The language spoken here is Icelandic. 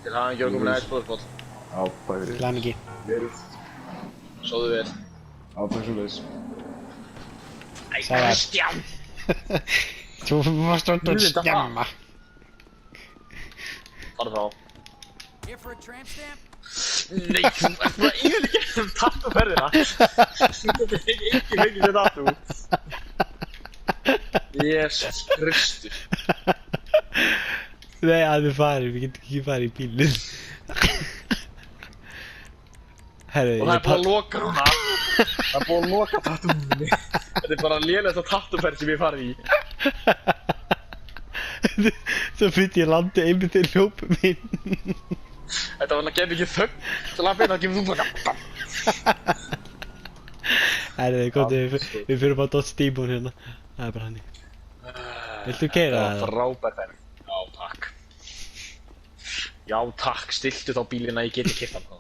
Til hann ekki að koma næst bóðspót. Já, bæði. Til hamingju. Verið. Sóðu vel. Já, takk svo leiðis. Æ, Sævar. Kristján! Þú varst orðin skemma. Farðu þá. Here for a tramp stamp? Nei, þú ert bara yfirleitt um tattuferðina. Þú getur ekki fengið sér tattu. Jesus Kristur. Nei, að við farum, við getum ekki farið í bílinn. Herru, Og það er búið að loka núna. Það er búið að loka tattúinni. Þetta er bara lélegasta tattuferð sem ég farið í. Svo fyndi ég landi einmitt til hljópum minn. Þetta var hann að geta ekki þögn. Svo lappið það kemur þú bara. Herru, komdu, við fyrir bara Dodge Steamboat hérna. Það er bara hannig. Viltu keyra það? það? Það var frábær ferð. Já, takk. Já, takk. Stiltu þá bílina, ég geti keypt hann.